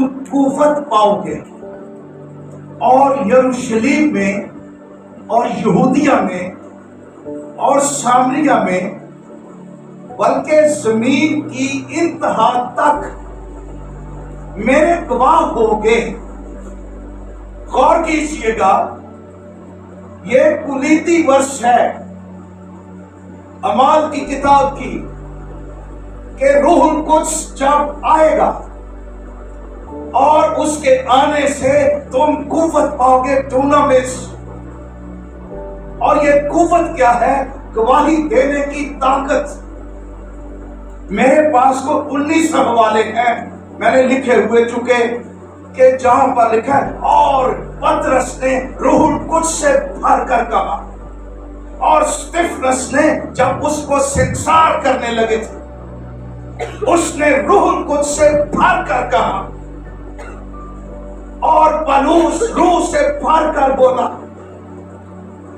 تم قوت پاؤ گے اور یروشلیم میں اور یہودیہ میں اور سامریہ میں بلکہ زمین کی انتہا تک میرے گواہ ہوگے۔ غور کیجئے گا، یہ کلیدی ورس ہے اعمال کی کتاب کی کہ روح القدس جب آئے گا اور اس کے آنے سے تم قوت پاؤ گے ڈونامس۔ اور یہ قوت کیا ہے؟ گواہی دینے کی طاقت۔ میرے پاس کو 19 حوالے ہیں میں نے لکھے ہوئے، چونکہ کہ جہاں پر لکھا ہے اور پترس نے روح القدس سے بھر کر کہا، اور سٹیفنس نے جب اس کو سنسار کرنے لگے تھے اس نے روح القدس سے بھر کر کہا، اور پولس روح سے بھر کر بولا۔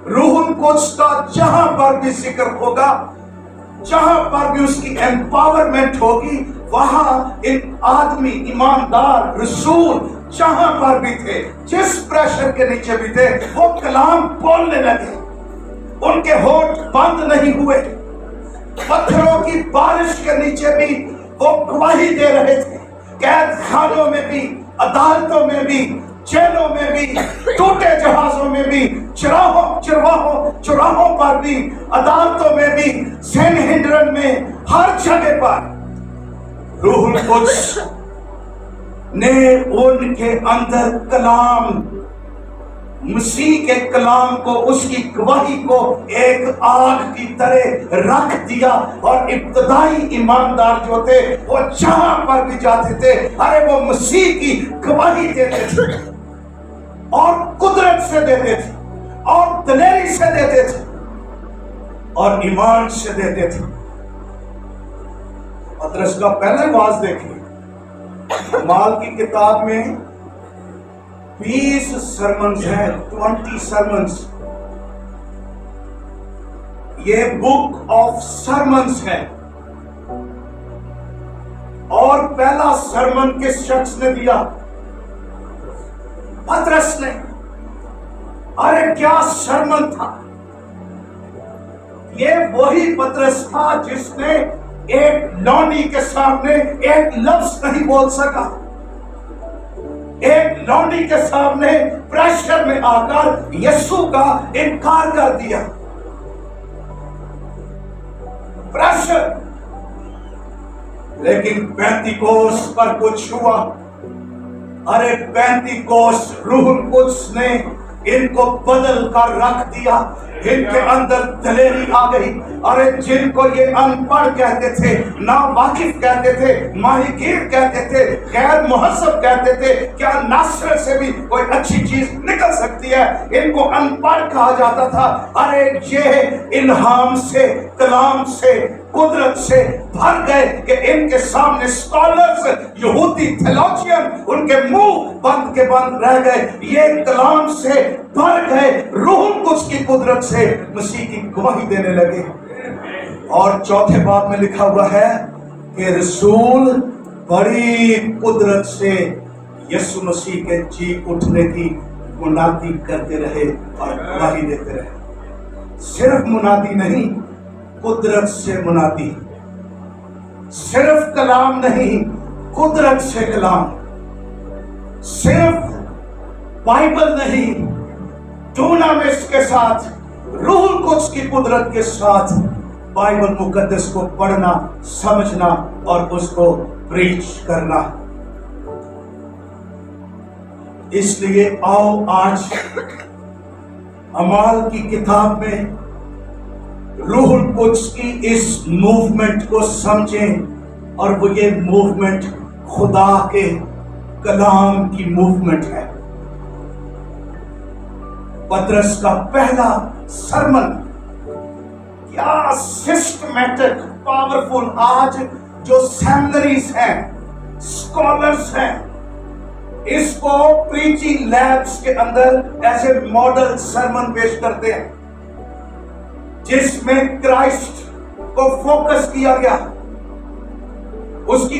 روح القدس کا جہاں پر بھی ذکر ہوگا، جہاں پر بھی اس کی ایمپاورمنٹ ہوگی، وہاں ان آدمی ایماندار رسول جہاں پر بھی تھے، جس پریشر کے نیچے بھی تھے، وہ کلام بولنے لگے۔ ان کے ہونٹ بند نہیں ہوئے، پتھروں کی بارش کے نیچے بھی وہ گواہی دے رہے تھے، قید خانوں میں بھی، عدالتوں میں بھی، جیلوں میں بھی، ٹوٹے جہازوں میں بھی، چراہوں پر بھی، عدالتوں میں بھی، سینہڈرن میں، ہر جگہ پر روح القدس نے ان کے اندر کلام، مسیح کے کلام کو، اس کی گواہی کو ایک آگ کی طرح رکھ دیا، اور ابتدائی ایماندار جو تھے وہ جہاں پر بھی جاتے تھے، ارے وہ مسیح کی گواہی دیتے تھے، اور قدرت سے دیتے تھے، اور دلیری سے دیتے تھے، اور ایمان سے دیتے تھے۔ پترس کا پہلا واعظ دیکھیے، اعمال کی کتاب میں 20 سرمنز ہیں، 20 سرمنز، یہ بک آف سرمنز ہے۔ اور پہلا سرمن کس شخص نے دیا؟ پترس نے۔ ارے کیا سرمن تھا! یہ وہی پترس تھا جس نے ایک لونڈی کے سامنے ایک لفظ نہیں بول سکا، ایک لونڈی کے سامنے پریشر میں آ کر یسوع کا انکار کر دیا۔ پریشر، لیکن پینتیکوس پر کچھ ہوا۔ ارے پینتیکوس روح القدس نے ان کو بدل کر رکھ دیا، ان کے اندر دلیری آ گئی۔ ارے جن کو یہ ان پڑھ کہتے تھے، نا واقف کہتے تھے، ماہی گیر کہتے تھے، غیر مہذب کہتے تھے، کیا ناصرت سے بھی کوئی اچھی چیز نکل سکتی ہے، ان کو ان پڑھ کہا جاتا تھا۔ ارے یہ الہام سے، کلام سے، قدرت سے بھر گئے کہ ان کے سامنے سکالرز، یہودی تھیولوجین، ان کے منہ بند کے بند رہ گئے۔ یہ کلام سے بھر گئے، روح القدس کی قدرت سے مسیح کی گواہی دینے لگے۔ اور چوتھے باب میں لکھا ہوا ہے کہ رسول بڑی قدرت سے یسوع مسیح کے جی اٹھنے کی منادی کرتے رہے اور گواہی دیتے رہے۔ صرف منادی نہیں، قدرت سے منادی، صرف کلام نہیں، قدرت سے کلام، صرف بائبل نہیں، ڈونامس کے ساتھ، روح القدس کی قدرت کے ساتھ بائبل مقدس کو پڑھنا، سمجھنا اور اس کو پریچ کرنا۔ اس لیے آؤ آج اعمال کی کتاب میں روح القدس کی اس موومنٹ کو سمجھیں، اور وہ یہ موومنٹ خدا کے کلام کی موومنٹ ہے۔ پترس کا پہلا سرمن کیا سسٹمیٹک، پاورفل۔ آج جو سیمنریز ہیں، اسکالرز ہیں، اس کو پریچنگ لیبس کے اندر ایسے ماڈل سرمن پیش کرتے ہیں جس میں کرائسٹ کو فوکس کیا گیا، اس کی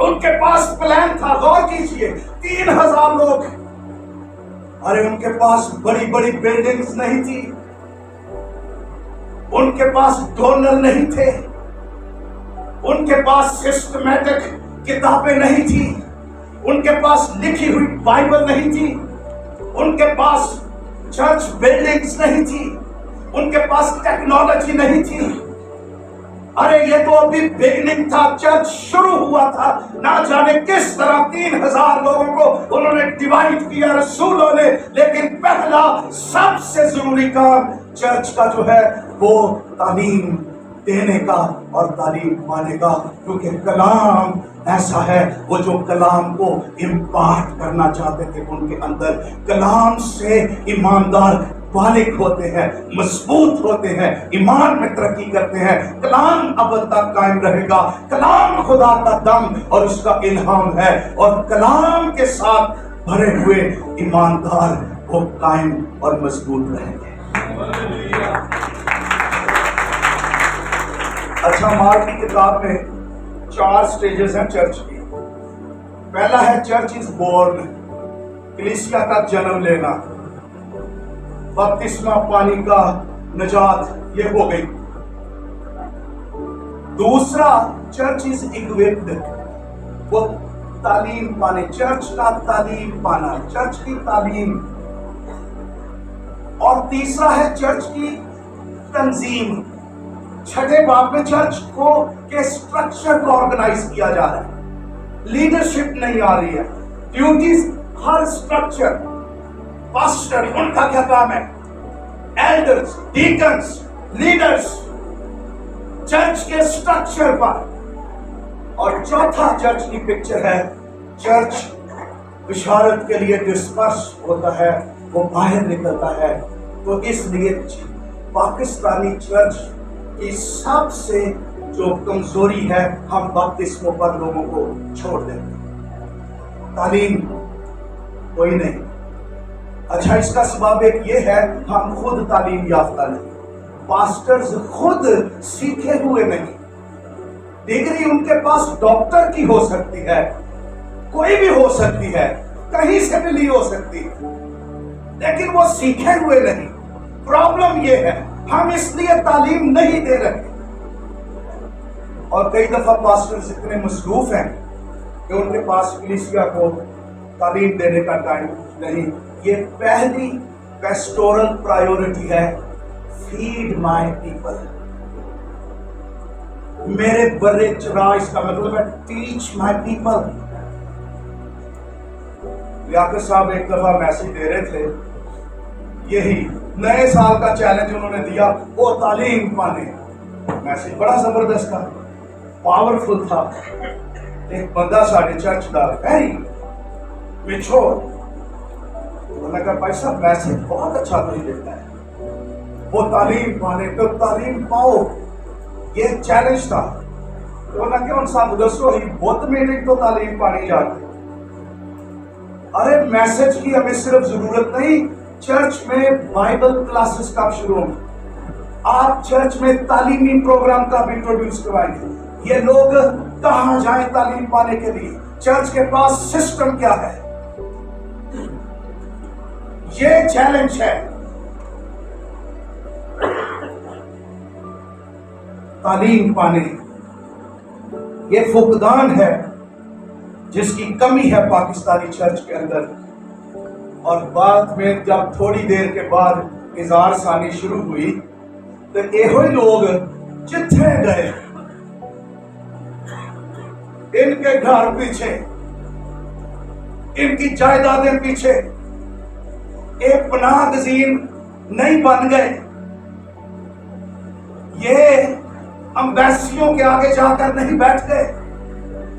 ان کے پاس پلان تھا. غور کیجئے 3000 لوگ. ارے ان کے پاس بڑی بڑی بلڈنگز نہیں تھی, ان کے پاس ڈونر نہیں تھے, ان کے پاس سسٹمیٹک کتابیں نہیں تھی, ان کے پاس لکھی ہوئی بائبل نہیں تھی, ان کے پاس چرچ بلڈنگز نہیں تھی, ان کے پاس ٹیکنالوجی نہیں تھی. ارے یہ تو ابھی بگننگ تھا, چرچ شروع ہوا تھا. نہ جانے کس طرح 3000 لوگوں کو انہوں نے ڈیوائڈ کیا رسولوں نے. لیکن پہلا سب سے ضروری کام چرچ کا جو ہے وہ تعلیم دینے کا اور تعلیم پانے کا, کیونکہ کلام ایسا ہے وہ جو کلام کو امپارٹ کرنا چاہتے تھے ان کے اندر. کلام سے ایماندار بالغ ہوتے ہیں, مضبوط ہوتے ہیں, ایمان میں ترقی کرتے ہیں. کلام ابد تک قائم رہے گا. کلام خدا کا دم اور اس کا الہام ہے, اور کلام کے ساتھ بھرے ہوئے ایماندار وہ قائم اور مضبوط رہیں گے. اچھا, مارک کی کتاب میں 4 سٹیجز ہیں چرچ کی. پہلا ہے چرچ از بورن, کلیسیا کا جنم لینا, بپتسمہ پانی کا نجات, یہ ہو گئی. دوسرا چرچ از اکوپڈ, وہ تعلیم پانے, چرچ کا تعلیم پانا, چرچ کی تعلیم. اور تیسرا ہے چرچ کی تنظیم. چھٹے باب میں چرچ کو کے سٹرکچر کو آرگنائز کیا جا رہا ہے, لیڈرشپ نہیں آ رہی ہے, ڈیوٹیز ہر سٹرکچر. پاسٹر ان کا کیا کام ہے, ایلڈرز, ڈیکنز, لیڈرز, چرچ کے سٹرکچر پر. اور چوتھا چرچ کی پکچر ہے, چرچ بشارت کے لیے ڈسپرس ہوتا ہے, وہ باہر نکلتا ہے. تو اس لیے پاکستانی چرچ کی سب سے جو کمزوری ہے, ہم بپتسموں پر لوگوں کو چھوڑ دیتے ہیں, تعلیم کوئی نہیں. اچھا, اس کا سبب ایک یہ ہے, ہم خود تعلیم یافتہ نہیں, پاسٹرز خود سیکھے ہوئے نہیں. ڈگری ان کے پاس ڈاکٹر کی ہو سکتی ہے, کوئی بھی ہو سکتی ہے, کہیں سے بھی لی ہو سکتی, لیکن وہ سیکھے ہوئے نہیں. پرابلم یہ ہے ہم اس لیے تعلیم نہیں دے رہے. اور کئی دفعہ پاسٹرز اتنے مصروف ہیں کہ ان کے پاس کلیسیا کو تعلیم دینے کا ٹائم نہیں. یہ پہلی پیسٹورل پرائیورٹی ہے, فیڈ مائی پیپل, میرے برے چراغ. اس کا مطلب ہے ٹیچ مائی پیپل. لیاقت صاحب ایک دفعہ میسج دے رہے تھے, یہی نئے سال کا چیلنج انہوں نے دیا, وہ تعلیم پانے. میسج بڑا زبردست تھا, پاورفل تھا. ایک بندہ ساڑھے چرچ دا ویری میچور, انہوں نے کہا بھائی صاحب میسج بہت اچھا نہیں دیتا ہے, وہ تعلیم پانے. تو تعلیم پاؤ, یہ چیلنج تھا. انہوں نے کہا ان صاحب دسو ہی بہت میٹنگ تو تعلیم پانی جاتی. ارے میسج کی ہمیں صرف ضرورت نہیں, چرچ میں بائبل کلاسز کب شروع ہوں, آپ چرچ میں تعلیمی پروگرام کا بھی انٹروڈیوس کروائیں گے. یہ لوگ کہاں جائیں تعلیم پانے کے لیے, چرچ کے پاس سسٹم کیا ہے, یہ چیلنج ہے. تعلیم پانے یہ فقدان ہے جس کی کمی ہے پاکستانی چرچ کے اندر. اور بعد میں جب تھوڑی دیر کے بعد اظہار ثانی شروع ہوئی تو یہ لوگ جتھے گئے, ان کے گھر پیچھے, ان کی جائیدادیں پیچھے, ایک پناہ گزین نہیں بن گئے. یہ امبیسیوں کے آگے جا کر نہیں بیٹھ گئے.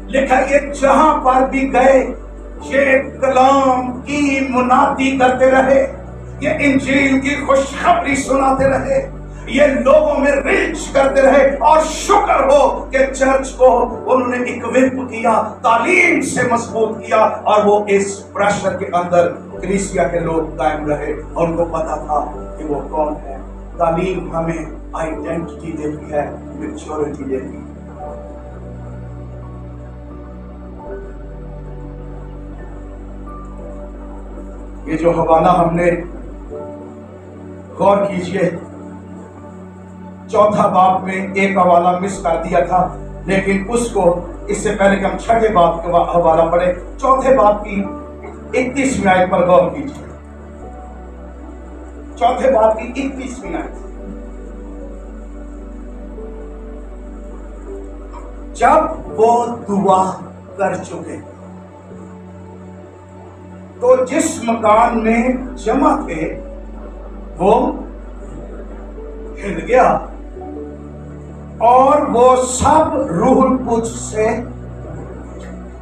لکھا یہ جہاں پر بھی گئے یہ کلام کی منادی کرتے رہے, یہ انجیل کی خوشخبری سناتے رہے, یہ لوگوں میں ریچ کرتے رہے. اور شکر ہو کہ چرچ کو انہوں نے اکوپ کیا, تعلیم سے مضبوط کیا, اور وہ اس پریشر کے اندر کلیسیا کے لوگ قائم رہے, اور ان کو پتا تھا کہ وہ کون ہے. تعلیم ہمیں آئیڈینٹی دیتی ہے, میچورٹی دیتی ہے. یہ جو حوالہ ہم نے غور کیجئے، چوتھا باب میں ایک حوالہ مس کر دیا تھا، لیکن اس کو اس سے پہلے کہ ہم چھٹے باب کا حوالہ پڑھے، چوتھے باب کی 31ویں آیت پر غور کیجئے۔ چوتھے باب کی 31ویں آیت، جب وہ دعا کر چکے تو جس مکان میں جمع تھے وہ ہل گیا اور وہ سب روح القدس سے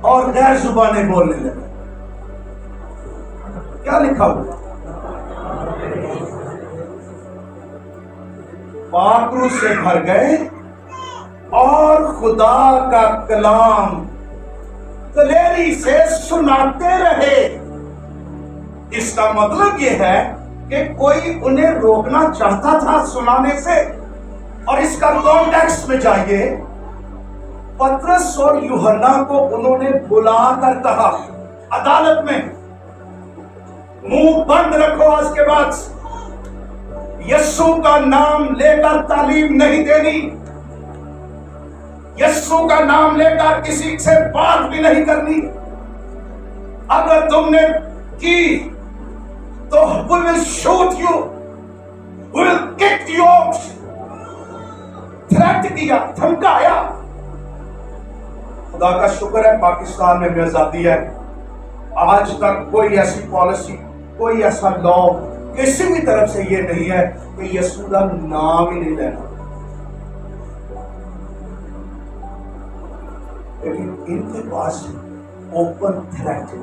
اور غیر زبانیں بولنے لگے۔ کیا لکھا ہوا؟ پاک روح سے بھر گئے اور خدا کا کلام دلیری سے سناتے رہے۔ اس کا مطلب یہ ہے کہ کوئی انہیں روکنا چاہتا تھا سنانے سے۔ اور اس کا کانٹیکسٹ میں جائیے، پترس اور یوحنا کو انہوں نے بلا کر کہا عدالت میں، منہ بند رکھو، آج کے بعد یسوع کا نام لے کر تعلیم نہیں دینی، یسوع کا نام لے کر کسی سے بات بھی نہیں کرنی، اگر تم نے کی تو we will shoot you, we will kick you out۔ Threat کیا، دھمکایا۔ خدا کا شکر ہے پاکستان میں بھی آزادی ہے، آج تک کوئی ایسی پالیسی، کوئی ایسا لا کسی بھی طرف سے یہ نہیں ہے کہ یسوع کا نام ہی نہیں لینا، لیکن ان کے پاس open threat,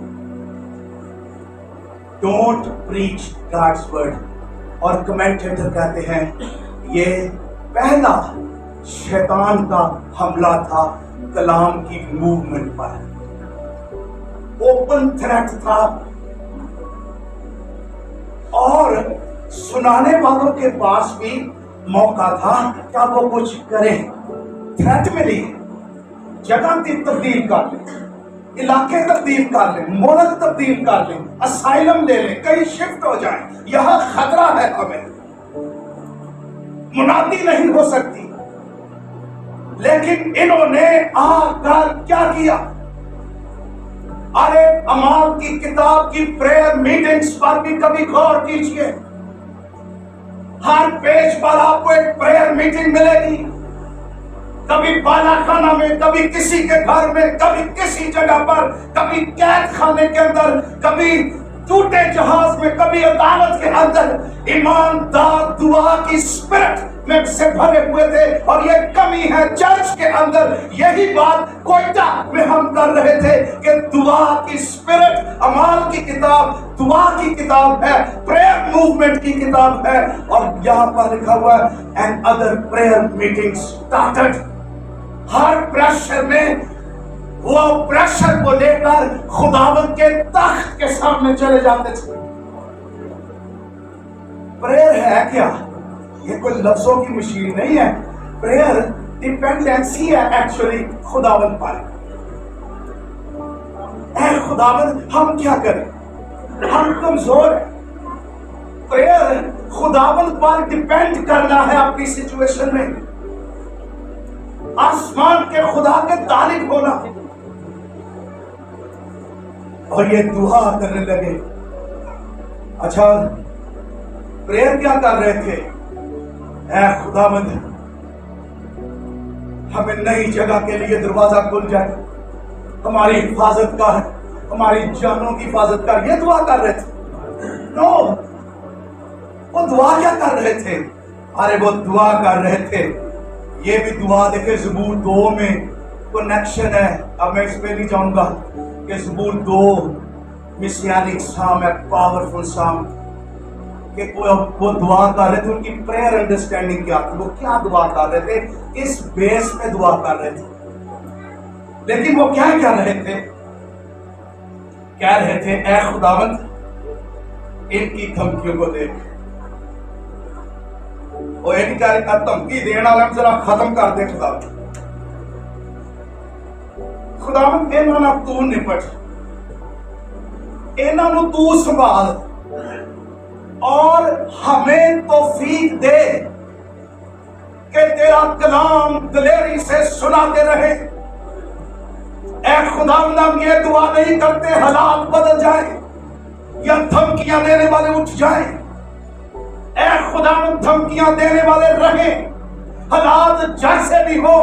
don't preach God's word. اور کمنٹیٹر کہتے ہیں یہ پہلا شیطان کا حملہ تھا کلام کی موومنٹ پر، اوپن تھریٹ تھا، اور سنانے والوں کے پاس بھی موقع تھا کہ وہ کچھ کریں۔ تھریٹ ملی، جگہ تبدیل کر لیں، علاقے تبدیل کر لیں، ملک تبدیل کر لیں، اسائلم لے لیں، کہیں شفٹ ہو جائیں، یہاں خطرہ ہے، ہمیں منادی نہیں ہو سکتی۔ لیکن انہوں نے آ کر کیا کیا؟ ارے اعمال کی کتاب کی پریئر میٹنگز پر بھی کبھی غور کیجئے، ہر پیج پر آپ کو ایک پریئر میٹنگ ملے گی، کبھی بالا خانہ میں، کبھی کسی کے گھر میں، کبھی کسی جگہ پر، کبھی قید خانے کے اندر، کبھی ٹوٹے جہاز میں، کبھی عدالت کے اندر۔ ایماندار دعا کی اسپرٹ میں سے بھرے ہوئے تھے، اور یہ کمی ہے چرچ کے اندر۔ یہی بات کوئٹہ میں ہم کر رہے تھے کہ دعا کی اسپرٹ، اعمال کی کتاب دعا کی کتاب ہے، پریئر موومنٹ کی کتاب ہے، اور یہاں پر لکھا ہوا ہے and other prayer meetings started۔ Hare pressure میں وہ پریشر کو لے کر خداوند کے تخت کے سامنے چلے جاتے تھے۔ پریئر ہے کیا؟ یہ کوئی لفظوں کی مشین نہیں ہے، پریئر ڈیپینڈنسی ہے ایکچولی خداوند پر۔ اے خداوند ہم کیا کریں، ہم کمزور ہیں۔ پریئر خداوند پر ڈیپینڈ کرنا ہے اپنی سچویشن میں، آسمان کے خدا کے طالب ہونا۔ اور یہ دعا کرنے لگے۔ اچھا پریئر کیا کر رہے تھے؟ اے خداوند ہمیں نئی جگہ کے لیے دروازہ کھل جائے، ہماری حفاظت کر، ہماری جانوں کی حفاظت کر، یہ دعا کر رہے تھے؟ نو، وہ دعا کیا کر رہے تھے؟ ارے وہ دعا کر رہے تھے، یہ بھی دعا دیکھیں زبور 2 میں کنیکشن ہے۔ اب میں اس پہ نہیں جاؤں گا کہ زبور 2 مسیانک سام ہے، پاورفل سام، کہ وہ دعا کر رہے تھے، ان کی پریئر انڈرسٹینڈنگ کیا تھی، وہ کیا دعا کر رہے تھے، اس بیس پہ دعا کر رہے تھے۔ لیکن وہ کیا کہہ رہے تھے؟ کہہ رہے تھے اے خداوند ان کی دھمکیوں کو دیکھ، وہ ایک کہہ رہے دھمکی دینا والا ذرا ختم کر دے خداوند، خداوند انہاں نال تو نپٹ، انہاں نوں تو سنبھال، اور ہمیں توفیق دے کہ تیرا کلام دلیری سے سناتے رہے۔ اے خداوند، ہم یہ دعا نہیں کرتے حالات بدل جائیں یا دھمکیاں دینے والے اٹھ جائیں۔ اے خداوند، دھمکیاں دینے والے رہیں، حالات جیسے بھی ہو،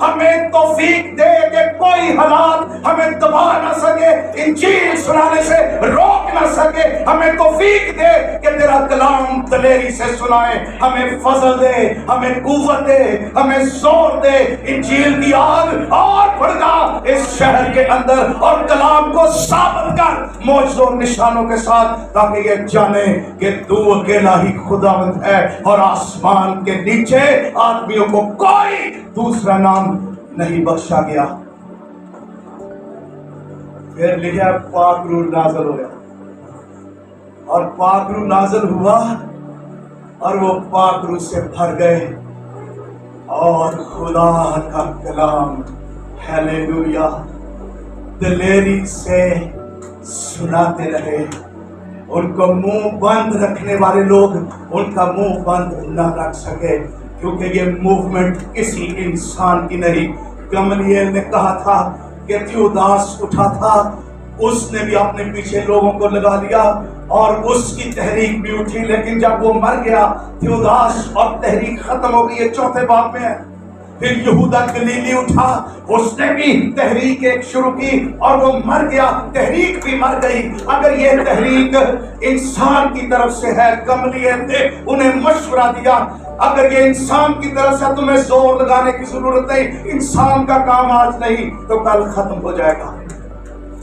ہمیں توفیق دے کہ کوئی حالات ہمیں دبا نہ سکے، انجیل سنانے سے روک نہ سکے۔ ہمیں توفیق دے کہ تیرا کلام دلیری سے سنائے، ہمیں فضل دے، ہمیں قوت دے، ہمیں زور دے۔ انجیل کی آگ اور بھڑکا اس شہر کے اندر، اور کلام کو ثابت کر معجزوں اور نشانوں کے ساتھ، تاکہ یہ جانے کہ تو اکیلا ہی خداوند ہے، اور آسمان کے نیچے آدمیوں کو کوئی دوسرا نام نہیں بخشا گیا۔ پھر لکھا پاک روح نازل ہوا، اور پاک روح نازل ہوا اور وہ پاک روح سے بھر گئے، اور خدا کا کلام ہیلیلویا دلیری سے سناتے رہے۔ ان کو منہ بند رکھنے والے لوگ ان کا منہ بند نہ رکھ سکے، کیونکہ یہ موومنٹ کسی انسان کی نہیں۔ گملیل نے کہا تھا کہ تھیوداس اٹھا تھا، اس نے بھی اپنے پیچھے لوگوں کو لگا لیا اور اس کی تحریک بھی اٹھی، لیکن جب وہ مر گیا تھیوداس اور تحریک ختم ہو گئی۔ یہ چوتھے باب میں ہے۔ پھر یہودا گلیلی اٹھا، اس نے بھی تحریک ایک شروع کی اور وہ مر گیا، تحریک بھی مر گئی۔ اگر یہ تحریک انسان کی طرف سے ہے، گملیل نے انہیں مشورہ دیا، اگر یہ انسان کی طرف سے تمہیں زور لگانے کی ضرورت نہیں، انسان کا کام آج نہیں تو کل ختم ہو جائے گا،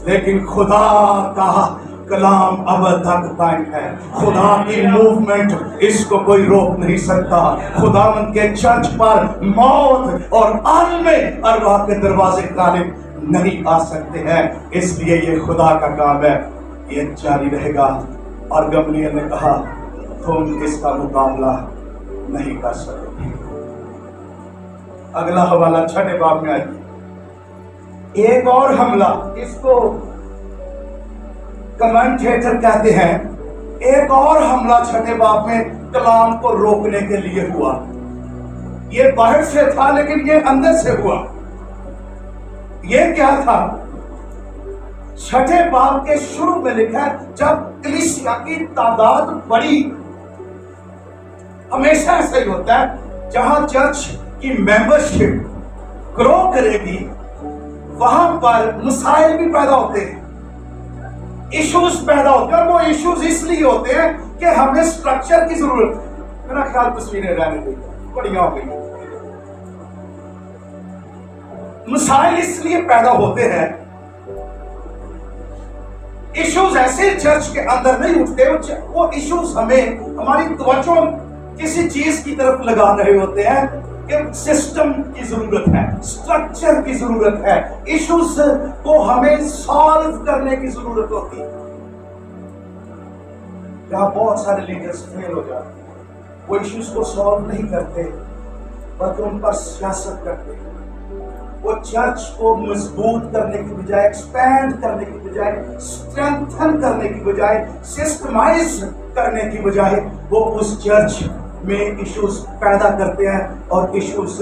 لیکن خدا کا کلام اب تک قائم ہے۔ خدا کی موومنٹ اس کو کوئی روک نہیں سکتا۔ خداوند کے چرچ پر موت اور عالم ارواح کے دروازے غالب نہیں آ سکتے ہیں، اس لیے یہ خدا کا کام ہے، یہ جاری رہے گا۔ اور گملیل نے کہا تم اس کا مقابلہ نہیں کر سکتے۔ اگلا حوالہ 6 باب میں آئیے۔ ایک اور حملہ، اس کو کمنٹیٹر کہتے ہیں، ایک اور حملہ 6 باب میں کلام کو روکنے کے لیے ہوا۔ یہ باہر سے تھا لیکن یہ اندر سے ہوا۔ یہ کیا تھا؟ 6 باب کے شروع میں لکھا ہے جب کلیسیا کی تعداد بڑی، ہمیشہ ایسا ہی ہوتا ہے، جہاں چرچ کی ممبرشپ گرو کرے گی وہاں پر مسائل بھی پیدا ہوتے ہیں، ایشوز پیدا ہوتے ہیں، اور وہ ایشوز اس لیے ہوتے ہیں کہ ہمیں سٹرکچر کی ضرورت ہے۔ میرا خیال تصویریں رہنے دیں، بڑھیا ہو گئی۔ مسائل اس لیے پیدا ہوتے ہیں، ایشوز ایسے چرچ کے اندر نہیں اٹھتے، وہ ایشوز ہمیں ہماری توجہ کسی چیز کی طرف لگا رہے ہوتے ہیں کہ سسٹم کی ضرورت ہے، سٹرکچر کی ضرورت ہے، ایشوز کو ہمیں سالو کرنے کی ضرورت ہوتی ہے۔ یہاں بہت سارے لیڈرز فیل ہو جاتے ہیں، وہ ایشوز کو سالو نہیں کرتے بلکہ ان پر سیاست کرتے ہیں۔ وہ چرچ کو مضبوط کرنے کی بجائے، ایکسپینڈ کرنے کی بجائے، اسٹرینتھن کرنے کی بجائے، سسٹمائز کرنے کی بجائے، وہ اس چرچ میں ایشوز پیدا کرتے ہیں، اور ایشوز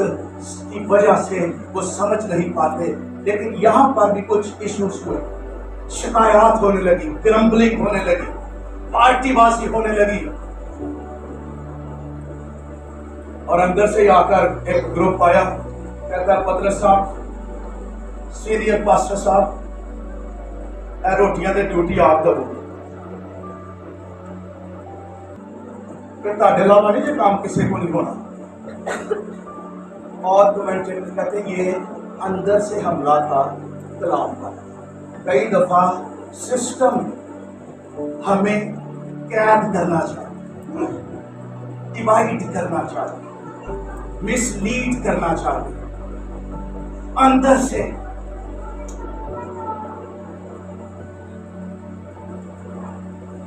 کی وجہ سے وہ سمجھ نہیں پاتے۔ لیکن یہاں پر بھی کچھ ایشوز ہوئے، شکایات ہونے لگی، گرمبلنگ ہونے لگی، پارٹی بازی ہونے لگی، اور اندر سے آ کر ایک گروپ آیا، کہتا ہے پطرس صاحب، سینئر پاسٹر صاحب، اے روٹیاں دے ڈیوٹی آپ دا ہوگی، کہ تاڑے علاوہ نہیں یہ کام کسی کو نہیں ہونا۔ اور کمنٹیٹر کہتے ہیں یہ اندر سے حملہ تھا کلام کا۔ کئی دفعہ سسٹم ہمیں قید کرنا چاہتے، ڈیوائڈ کرنا چاہتے، مس لیڈ کرنا چاہتے، اندر سے۔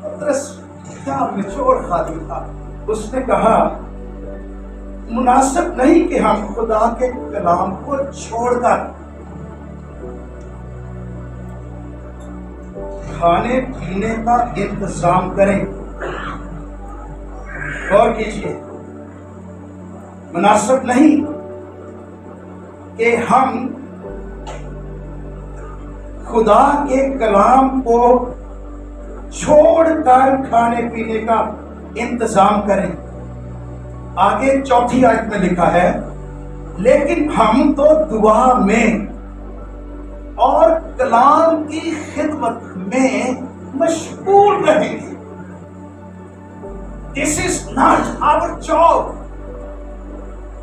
پطرس کیا نچوڑ خالی تھا، اس نے کہا مناسب نہیں کہ ہم خدا کے کلام کو چھوڑ کر کھانے پینے کا انتظام کریں. غور کیجیے، مناسب نہیں کہ ہم خدا کے کلام کو چھوڑ کر کھانے پینے کا انتظام کریں. آگے 4 آیت میں لکھا ہے، لیکن ہم تو دعا میں اور کلام کی خدمت میں مشغول رہیں گے. This is not our job.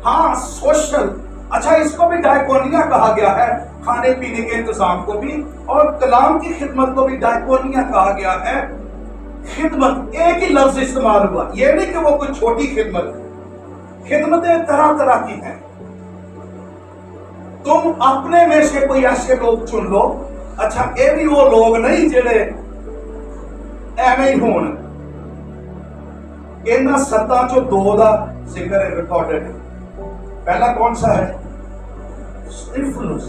ہاں سوشل، اچھا اس کو بھی ڈائکونیا کہا گیا ہے، کھانے پینے کے انتظام کو بھی اور کلام کی خدمت کو بھی ڈائکونیا کہا گیا ہے. خدمت ایک ہی لفظ استعمال ہوا، یہ نہیں کہ وہ کوئی چھوٹی خدمت ہے. خدمتیں طرح طرح کی ہیں. تم اپنے میں سے کوئی ایسے لوگ چن لو. اچھا یہ بھی وہ لوگ نہیں جڑے ایویں ہی ہون. انہاں 7 چوں 2 دا ذکر ریکارڈڈ ہے. پہلا کون سا ہے؟ اسٹیفنس.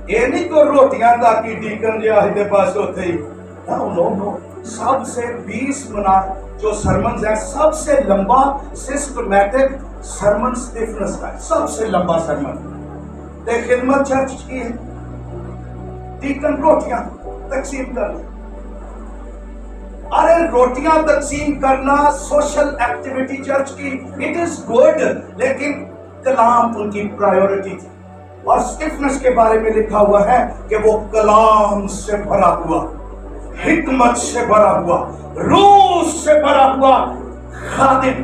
یہ نہیں تو روٹیاں دا کی ڈیکن جہاں ہدے پاس ہوتے ہی. نو سب سے 20 جو سرمنز ہیں، سب سے لمبا سسٹمیٹک سرمن اسٹیفنس کا ہے. سب سے لمبا سرمن. تے خدمت چرچ کی ہے، ڈیکن روٹیاں تقسیم کرنا. ارے روٹیاں تقسیم کرنا سوشل ایکٹیویٹی چرچ کی، اٹ از گڈ، لیکن کلام ان کی پرائیورٹی تھی. اور اسٹیفنس کے بارے میں لکھا ہوا ہے کہ وہ کلام سے بھرا ہوا، حکمت سے بھرا ہوا، روح سے بھرا ہوا خادم.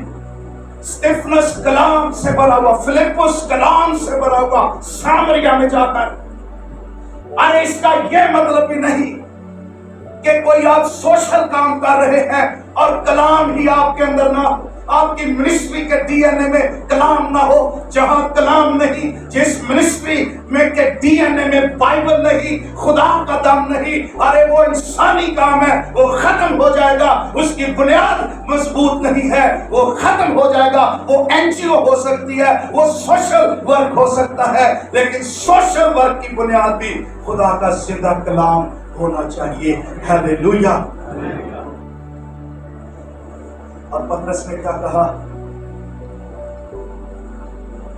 اسٹیفنس کلام سے بھرا ہوا، فلپس کلام سے بھرا ہوا سامریا میں جا کر. ارے اس کا یہ مطلب بھی نہیں کہ کوئی آپ سوشل کام کر رہے ہیں اور کلام ہی آپ کے اندر نہ ہو. آپ کی منسٹری کے ڈی این اے میں کلام نہ ہو. جہاں کلام نہیں، جس منسٹری میں کے ڈی این اے میں بائبل نہیں، خدا کا دم نہیں، ارے وہ انسانی کام ہے، وہ ختم ہو جائے گا. اس کی بنیاد مضبوط نہیں ہے، وہ ختم ہو جائے گا. وہ این جی او ہو سکتی ہے، وہ سوشل ورک ہو سکتا ہے، لیکن سوشل ورک کی بنیاد بھی خدا کا زندہ کلام ہونا چاہیے. ہیلیلویا. اور پترس نے کیا کہا؟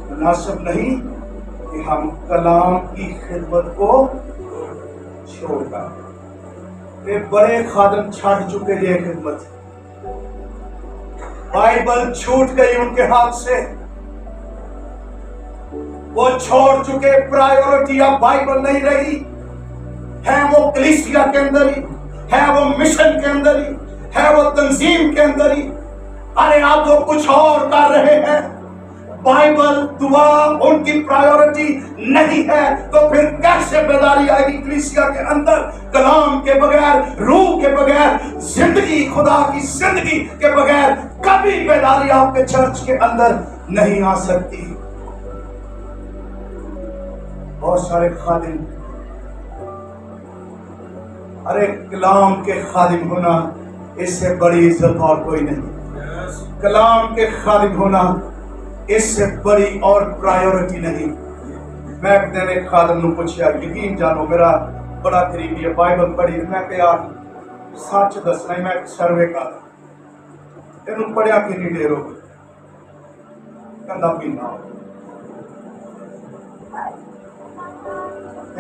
مناسب نہیں کہ ہم کلام کی خدمت کو چھوڑ کر. یہ بڑے خادم چھاڑ چکے یہ خدمت. بائبل چھوٹ گئی ان کے ہاتھ سے. وہ چھوڑ چکے. پرائیورٹی اب بائبل نہیں رہی ہے. وہ کلیسیا کے اندر ہی ہے، وہ مشن کے اندر ہی ہے، وہ تنظیم کے اندر ہی. ارے آپ وہ کچھ اور کر رہے ہیں. بائبل دعا ان کی پرائیورٹی نہیں ہے، تو پھر کیسے بیداری آئے گی کلیسیا کے اندر؟ کلام کے بغیر، روح کے بغیر، زندگی، خدا کی زندگی کے بغیر کبھی بیداری آپ کے چرچ کے اندر نہیں آ سکتی. بہت سارے خادم، ارے کلام کے خادم ہونا اس سے بڑی عزت اور کوئی نہیں. کلام کے خادم ہونا اس سے بڑی اور پرائیورٹی نہیں. میں ایک دن ایک خادم نے پوچھا، یقین جانو میرا بڑا قریبی ہے، بائبل پڑھی. میں کہ یار سچ دسنا، میں ایک سروے کا انہوں پڑھیا کہ نہیں دیر ہو گئی. کہندا پینا ہو.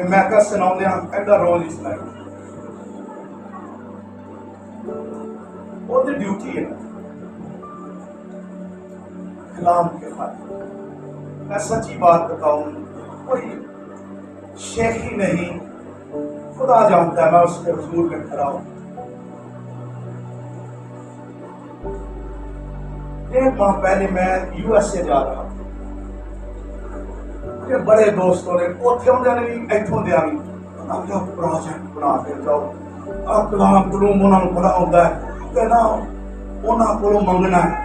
میں کہا سناؤں دیا ایڈا روز ہی سنائی. وہ تو ڈیوٹی ہے کلام کے خاطر. میں سچی بات بتاؤں، کوئی شیخی نہیں، خدا جانتا ہے. میں اس کے حضور میں کھڑا ہوں. 1.5 ماہ پہلے میں یو ایس اے جا رہا ہوں. میرے بڑے دوستوں نے اوتھے ہوندے نے بھی ایتھوں دے آ بھی پروجیکٹ بنا کے جاؤ. کلام کلوم انہوں نے پڑھا ہوتا ہے کہ نا انہوں کو منگنا ہے،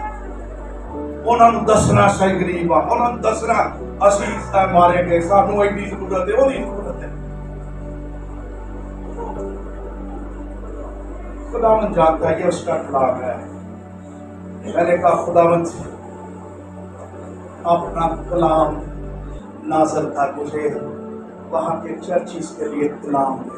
انہوں نے دسنا صحیح غریب ہے، انہوں نے دسنا اسی مارے گئے، سانو ایڈی ضرورت ہے، وہ نہیں ضرورت ہے. خداوند جانتا ہے یہ اس کا کلام ہے. میں نے کہا خداوند اپنا کلام نازل کر مجھے وہاں کے چرچز کے لیے کلام دے.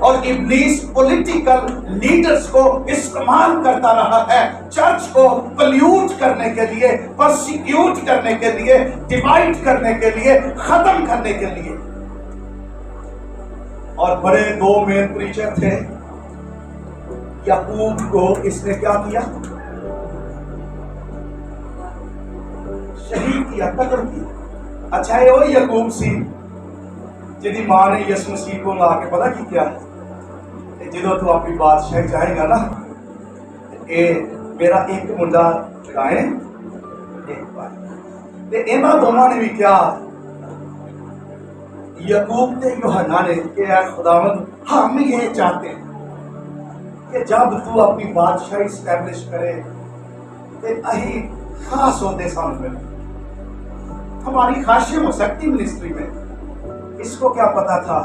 اور ابلیس پولیٹیکل لیڈرز کو استعمال کرتا رہا ہے، چرچ کو پلیوٹ کرنے کے لیے، پرسیکیوٹ کرنے کے لیے، ڈیوائڈ کرنے کے لیے، ختم کرنے کے لیے۔ اور بڑے دو مین پریچر تھے، یعقوب کو اس نے کیا کیا؟ شہید کیا، قتل کیا۔ اچھا ہے وہ یعقوب سی جدی ماں نے یسوع مسیح کو لا کے پتا کی کیا جدو تو اپنی بادشاہی چاہے گا نا، اے میرا ایک منڈا گائیں ایک بائیں، تے انہاں دونوں نے بھی کیا، یعقوب تے یوحنا نے کہ اے خداوند ہم یہ چاہتے ہیں کہ جب تو اپنی بادشاہی اسٹیبلش کرے تے اہی خاص ہوتے سامنے میں ہماری خواہشیں ہو سکتی منسٹری میں۔ اس کو کیا پتا تھا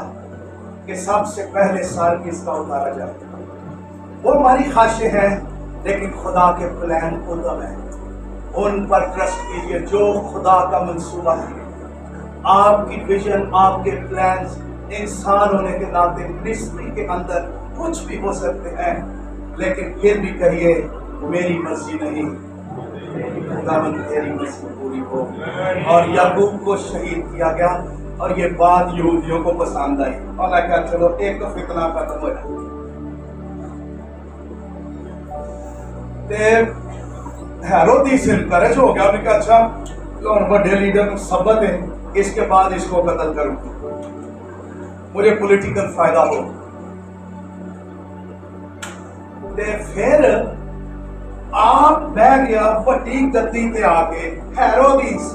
کہ سب سے پہلے سال کی اس کا اتارا جائے؟ وہ ہماری خواہشیں ہیں، لیکن خدا کے پلان قدم ہیں، ان پر ٹرسٹ کیجئے۔ جو خدا کا منصوبہ ہے، آپ کی ویژن، آپ کے پلانز انسان ہونے کے ناطے منسٹری کے اندر کچھ بھی ہو سکتے ہیں، لیکن یہ بھی کہیے میری مرضی نہیں، خداوند تیری مرضی پوری ہو۔ اور یعقوب کو شہید کیا گیا، اور یہ بات یہودیوں کو پسند آئی، اور میں کہا چلو ایک تو فتنہ ختم ہو جائے۔ ہیرودیس انکریج ہو گیا، انہوں نے کہا اچھا بڑے لیڈر کو سبت ہے، اس کے بعد اس کو قتل کروں، مجھے پولیٹیکل فائدہ ہو۔ پھر آپ بہ گیا وڈی گدی تے آ کے ہیرودیس،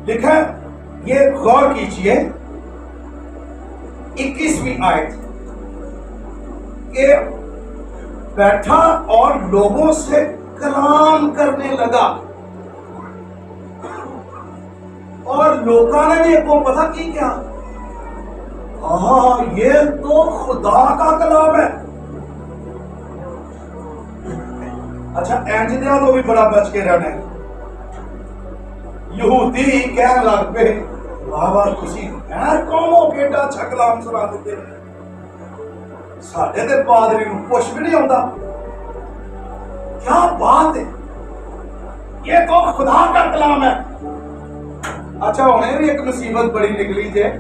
لکھا یہ غور کیجئے 21ویں آیت کہ بیٹھا اور لوگوں سے کلام کرنے لگا، اور لوگوں نے بھی کو پتہ کی کیا، یہ تو خدا کا کلام ہے۔ اچھا اینجدیا تو بھی بڑا بچ کے رہنا ہے۔ یہودی کہنے لگ پہ بابا تسی غیر قوموں کے ایڈا اچھا کلام سنا دیتے ہیں، ساڈے تے پادری نوں کچھ بھی نہیں آتا، کیا بات ہے، یہ تو خدا کا کلام ہے۔ اچھا انہیں بھی ایک مصیبت بڑی نکلی جے،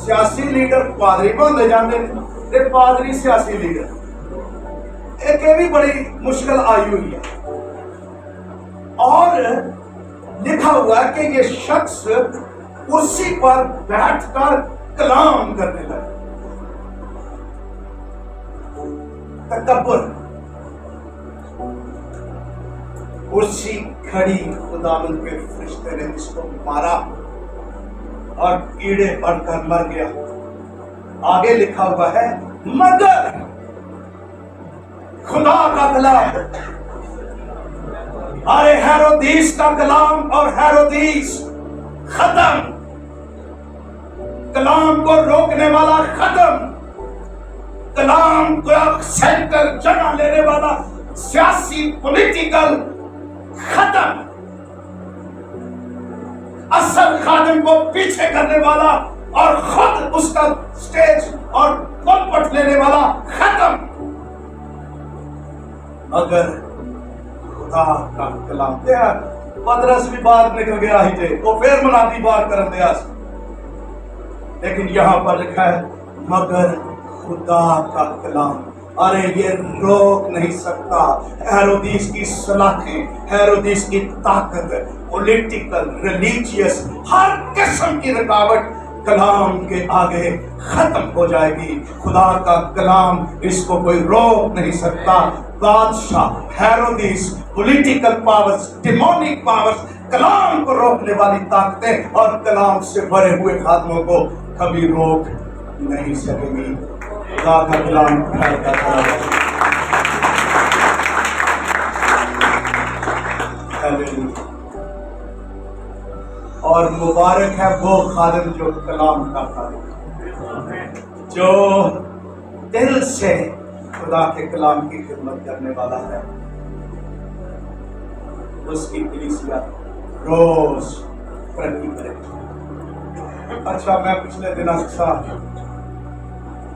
سیاسی لیڈر پادری بنتے جاندے تے پادری سیاسی لیڈر، ایک یہ بھی بڑی مشکل آئی ہوئی ہے۔ اور لکھا ہوا ہے کہ یہ شخص کرسی پر بیٹھ کر کلام کرنے لگا۔ تکبر، کرسی کھڑی، خداوند کے فرشتے نے اس کو مارا اور کیڑے پڑ کر مر گیا۔ آگے لکھا ہوا ہے مگر خدا کا کلام، ارے ہیرودیس کا کلام اور ہیرودیس ختم، کلام کو روکنے والا ختم، کلام کو سینٹر جگہ لینے والا سیاسی پولیٹیکل ختم، اصل خادم کو پیچھے کرنے والا اور خود اس کا سٹیج اور پلپٹ لینے والا ختم، اگر خدا کا کلام دیا۔ پترس بھی باہر نکل گیا ہی تھے، وہ پھر منادی باہر کرن دیا، لیکن یہاں پر لکھا ہے مگر خدا کا کلام، ارے یہ روک نہیں سکتا۔ ہیرودیس کی سلاخیں، ہیرودیس کی طاقت، پولیٹیکل، ریلیجیس، ہر قسم کی رکاوٹ کلام کے آگے ختم ہو جائے گی۔ خدا کا کلام، اس کو کوئی روک نہیں سکتا۔ بادشاہ، Herodes, political powers, demonic powers, کلام کو روکنے والی طاقتیں اور کلام سے بھرے ہوئے خادموں کو کبھی روک نہیں سکیں گی۔ خدا کا کلام اور مبارک ہے وہ خادم جو کلام کا خادم، جو دل سے خدا کے کلام کی خدمت کرنے والا ہے، اس کی کلیسیا روز ترقی کرے۔ اچھا میں پچھلے دن اکثر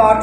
8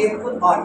1:8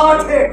8:1,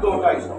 2-250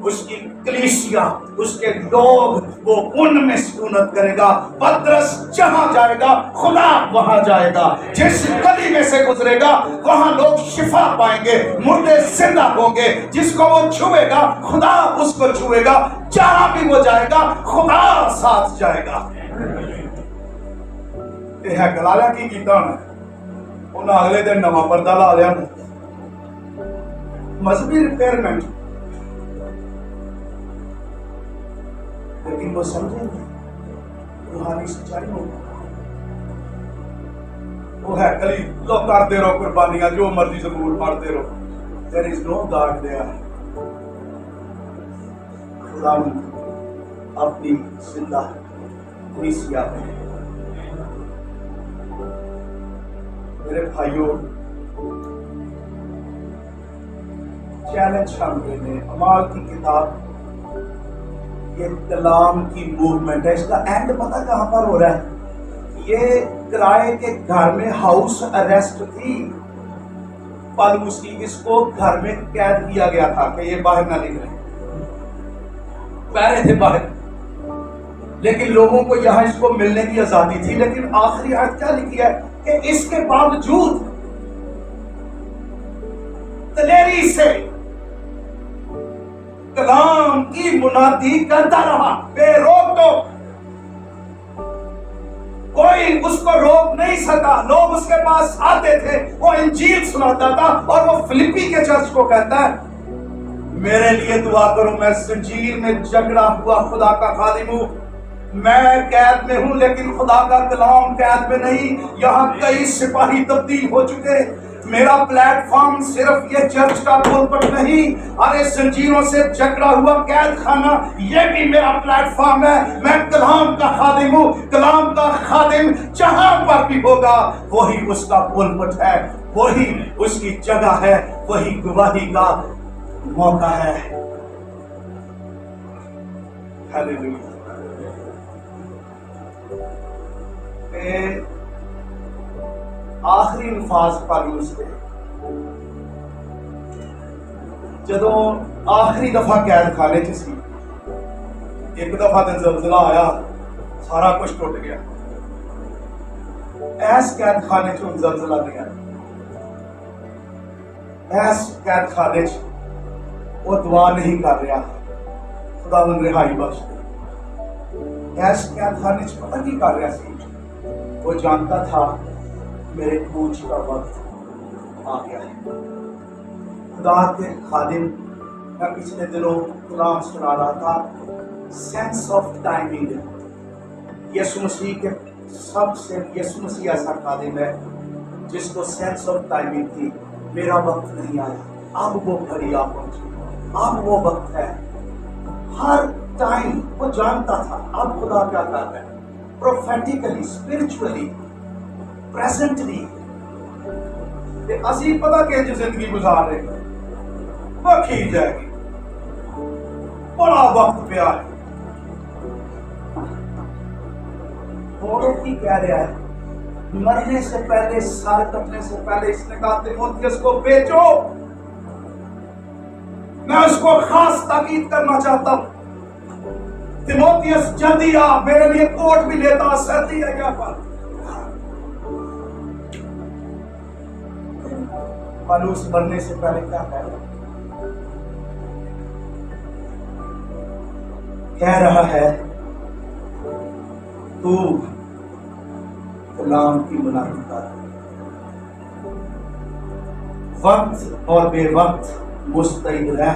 اس کی کلیسیا، اس کے لوگ، وہ ان میں سکونت کرے گا۔ پترس جہاں جائے گا خدا وہاں جائے گا، جس گلی میں سے گزرے گا وہاں لوگ شفا پائیں گے، مردے زندہ ہوں گے، جس کو وہ چھوئے گا خدا اس کو چھوئے گا، جہاں بھی وہ جائے گا خدا ساتھ جائے گا۔ یہ ہے گلالیہ کی کیتا ہے، انہیں اگلے دن نواں پردہ لا لیا، مذہبی ریپیئرمنٹ، لیکن وہ سمجھیں گے روحانی سچائی ہوگا۔ وہ ہے کلی لو کرتے رہو قربانیاں، جو مرضی زبور پڑھتے رہو، there is no God there۔ خدا اپنی زندہ کلیسیا میں، میرے بھائیوں، چیلنج ہم نے اعمال کی کتاب، یہ کلام کی موومنٹ ہے، اس کا اینڈ پتہ کہاں پر ہو رہا ہے؟ یہ کرائے کے گھر میں ہاؤس اریسٹ تھی پالوس کی، اس کو گھر میں قید کیا گیا تھا کہ یہ باہر نہ نکلے، پہرے تھے باہر، لیکن لوگوں کو یہاں اس کو ملنے کی آزادی تھی۔ لیکن آخری آیت کیا لکھی ہے کہ اس کے باوجود دلیری سے کلام کی منادی کرتا رہا، بے روک ٹوک، کوئی اس کو روک نہیں سکا۔ لوگ اس کے پاس آتے تھے، وہ انجیل سناتا تھا، اور وہ فلپی کے چرچ کو کہتا ہے میرے لیے دعا کرو، میں زنجیر میں جکڑا ہوا خدا کا خادم ہوں، میں قید میں ہوں لیکن خدا کا کلام قید میں نہیں۔ یہاں کئی سپاہی تبدیل ہو چکے، میرا پلیٹ فارم صرف یہ چرچ کا پلپٹ نہیں، ارے زنجیروں سے جکڑا ہوا قید خانہ یہ بھی میرا پلیٹ فارم ہے۔ میں کلام کا خادم ہوں، کلام کا خادم جہاں پر بھی ہوگا وہی اس کا پلپٹ ہے، وہی اس کی جگہ ہے، وہی گواہی کا موقع ہے۔ ہیلیلویا۔ آخری الفاظ پالوس کے جدوں آخری دفعہ قید خانے چ سی، ایک دفعہ تے زلزلہ آیا، سارا کچھ ٹوٹ گیا، ایس قید خانے چ زلزلہ نہیں آیا، ایس قید خانے چ وہ دعا نہیں کر رہا خدا من رہائی بخش دے، ایس قید خانے چ پتہ کی کر رہا سی، وہ جانتا تھا میرے کوچ کا وقت آ گیا ہے۔ خدا کے خادم، میں پچھلے دنوں کلام سنا رہا تھا، سینس آف ٹائمنگ۔ یسوع مسیح کے سب سے، یسوع مسیح ایسا خادم ہے جس کو سینس آف ٹائمنگ تھی، میرا وقت نہیں آیا، اب وہ گھڑی آ پہنچی، اب وہ وقت ہے۔ ہر ٹائم وہ جانتا تھا اب خدا کیا کر رہا ہے، پروفیٹیکلی، اسپرچولی، پریزنٹلی۔ اسی پتہ کہ جو زندگی گزار رہے ہیں وہ کھینچ جائے گی، بڑا وقت پہ آئے، بولو کی کہہ رہا ہے، مرنے سے پہلے، سر کٹنے سے پہلے اس نے کہا تیموتھیوس کو بھیجو، میں اس کو خاص تاکید کرنا چاہتا ہوں، تیموتھیوس جلدی آ، میرے لیے کوٹ بھی لیتا، سردی ہے یہاں پر۔ پالوس مرنے سے پہلے کیا کہہ رہا ہے، تو کلام کی منادی کر، وقت اور بے وقت مستعد رہ،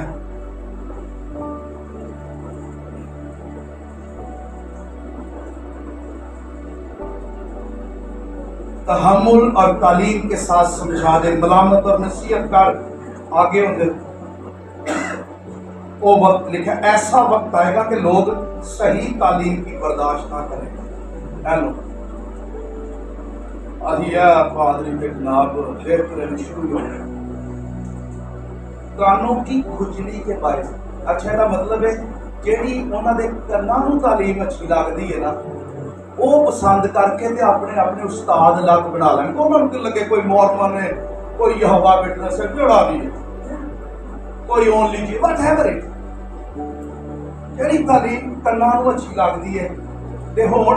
تحمل اور تعلیم کے ساتھ سمجھا دے، ملامت اور نصیحت کر، آگے ہوں وہ وقت لکھا، ایسا وقت آئے گا کہ لوگ صحیح تعلیم کی برداشت نہ کریں گے۔ ایلو آدھیا پادری کے جناب لیر کرنے شروع ہو گئے کانوں کی کھجلی کے باعث۔ اچھا یہ مطلب ہے جیڑی انہوں نے کانوں تعلیم اچھی لگتی ہے نا، وہ پسند کر کے اپنے اپنے استاد الگ بنا لیں گے، انہوں کو لگے کوئی مورمن ہے، کوئی یہوہ وٹنس ہے، جوڑا بھی ہے، کوئی اونلی جی، وٹ ایور اٹ، ਜਿਹੜੀ ਤਾਲੀਮ ਕੰਨਾਂ ਨੂੰ ਅੱਛੀ ਲੱਗਦੀ ਹੈ, ਤੇ ਹੁਣ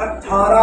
18